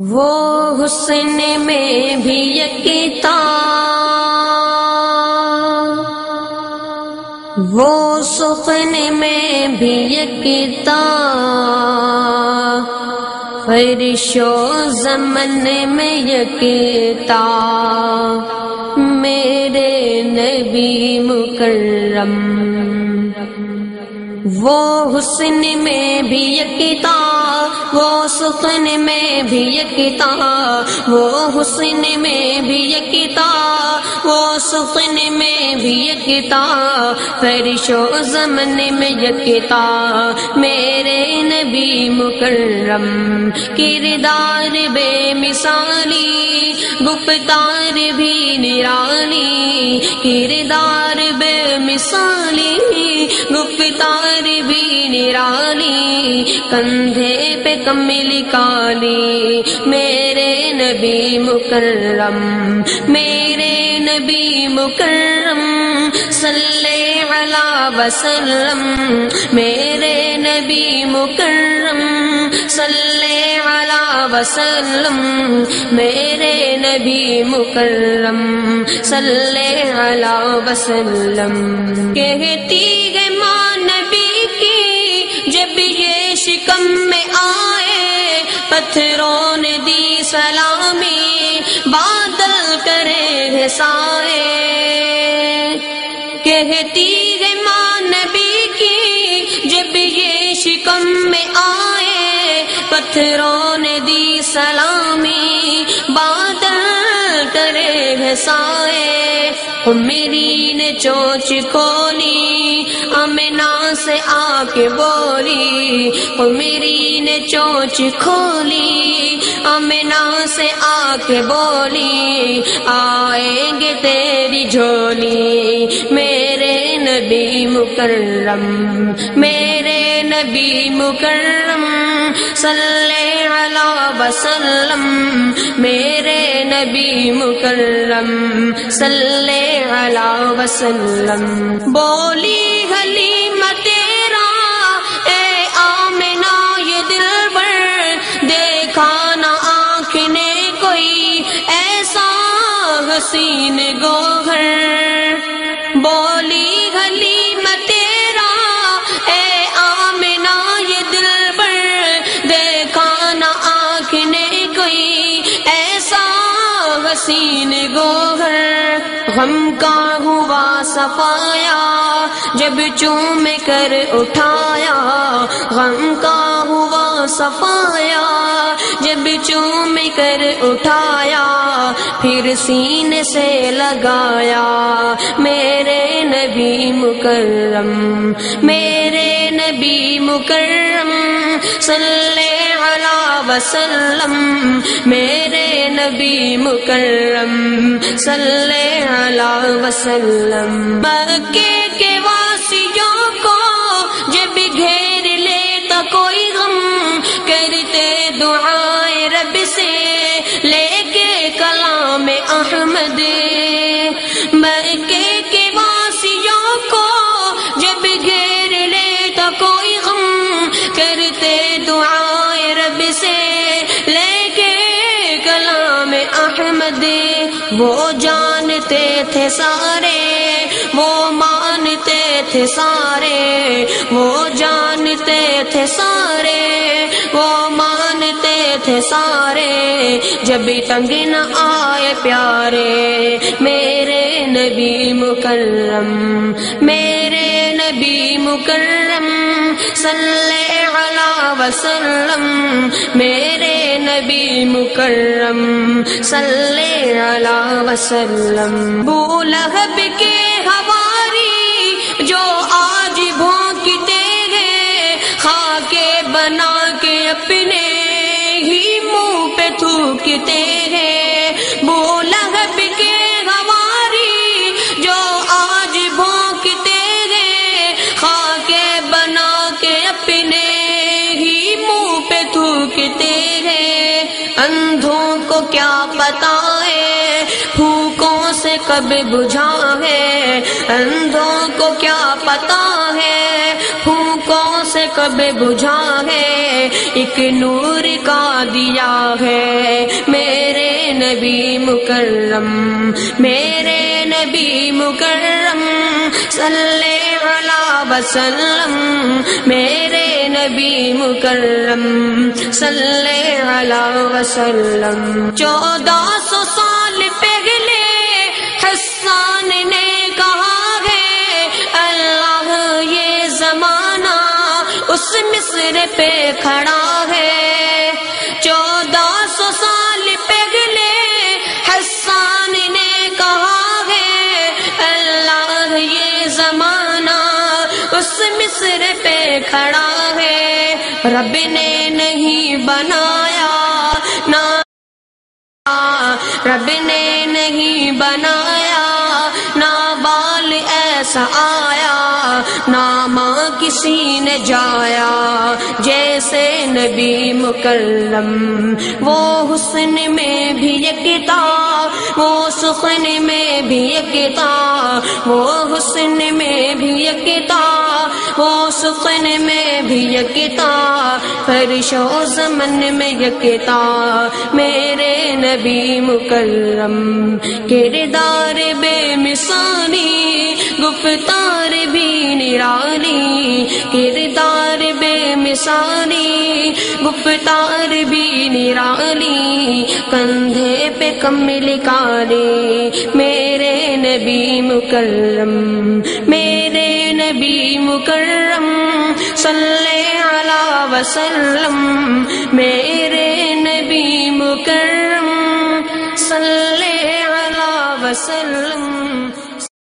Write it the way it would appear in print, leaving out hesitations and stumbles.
وہ حسن میں بھی یکتا، وہ سخن میں بھی یکتا، فرش و زمن میں یکتا، میرے نبی مکرم۔ وہ حسن میں بھی یکتا، وہ سخن میں بھی یکتا، وہ حسن میں بھی یکتا، وہ سخن میں بھی یکتا، فرش و زمن میں یکتا، میرے نبی مکرم۔ کردار بے مثالی، گفتار بھی نرالی، کردار بے مثالی، گفتار بھی نرالی، کندھے پہ کملی کالی، میرے نبی مکرم، میرے نبی مکرم، صلی علیہ وسلم، میرے نبی مکرم، صلی علیہ وسلم، میرے نبی مکرم، صلی علیہ وسلم۔ کہتی ہے ماں نبی کی جب یہ شکم میں آئے، پتھروں نے دی سلامی، بادل کرے ہے سائے۔ کہتی ہے ماں نبی کی جب یہ شکم میں آئے، پتھروں نے دی سلامی، بادل کرے ہے سائے۔ میری نے چونچ کھولی، آمنہ سے آ کے بولی، میری نے چونچ کھولی، آمنہ سے آ کے بولی، آئیں گے تیری جھولی، میرے نبی مکرم، میرے نبی مکرم، صلی علیہ وسلم، میرے نبی مکرم، صلی علیہ وسلم۔ بولی حلیمہ تیرا اے آمنہ یہ دلبر، دیکھا نہ آنکھ نے کوئی ایسا حسین گوہر۔ بولی حلیمہ تیرا اے آمنہ یہ دلبر، دیکھا نہ آنکھ نے کوئی ایسا حسین گوہر۔ غم کا ہوا صفایا جب چوم کر اٹھایا، غم کا ہوا صفایا جب چوم کر اٹھایا، پھر سینے سے لگایا، میرے نبی مکرم، میرے نبی مکرم، صلی علیہ وسلم، میرے نبی مکرم، صلی علیہ وسلم۔ مکے کے واسیوں کو جب گھیر لیتا کوئی غم، کرتے دعائیں رب سے لے کے کلام احمد۔ مکے کے واسیوں کو جب گھیر لیتا کوئی غم، کرتے دعائیں رب سے لے کے کلام احمد۔ وہ جانتے تھے سارے، وہ مانتے تھے سارے، وہ جانتے تھے سارے، وہ مانتے تھے سارے، جب تنگ نہ آئے پیارے، میرے نبی مکرم، میرے نبی مکرم، صلی علیہ وسلم، میرے نبی مکرم، صلی علیہ وسلم۔ ابو لہب کے حواری جو آج بھونکتے ہیں، خاکے بنا کے اپنے ہی منہ پہ تھوکتے ہیں۔ ابو لہب کے حواری جو آج بھونکتے ہیں، خاکے بنا کے اپنے ہی منہ پہ تھوکتے ہیں۔ اندھوں کو کیا پتا ہے پھوکوں سے کب بجھا ہے، اندھوں کو کیا پتا ہے پھوکوں سے کب بجھا ہے، ایک نور کا دیا ہے نبی مکرم، میرے نبی مکرم، صلی علیہ وسلم، میرے نبی مکرم، صلی علیہ وسلم۔ 1400 سال پہلے حسان نے کہا ہے، اللہ یہ زمانہ اس مصر پہ کھڑا ہے۔ 1400 سال پہلے حسان نے کہا ہے، اللہ یہ زمانہ اس مصر پہ کھڑا ہے۔ رب نے نہیں بنایا نہ، رب نے نہیں بنایا نہ بال ایسا آیا، نہ ماں کسی نے جایا جیسے نبی مکرم۔ وہ حسن میں بھی یکتا، وہ سخن میں بھی یکتا، وہ حسن میں بھی یکتا، وہ سخن میں بھی یکتا، فرش و زمن میں یکتا، میرے نبی مکرم۔ کردار بے مثالی، گفتار بھی نرالی، کردار بے مثالی، گفتار بھی نرالی، کندھے پہ کمل کالی، میرے نبی مکرم، میرے نبی مکرم، صلی علیہ وسلم، میرے نبی مکرم، صلی علیہ وسلم۔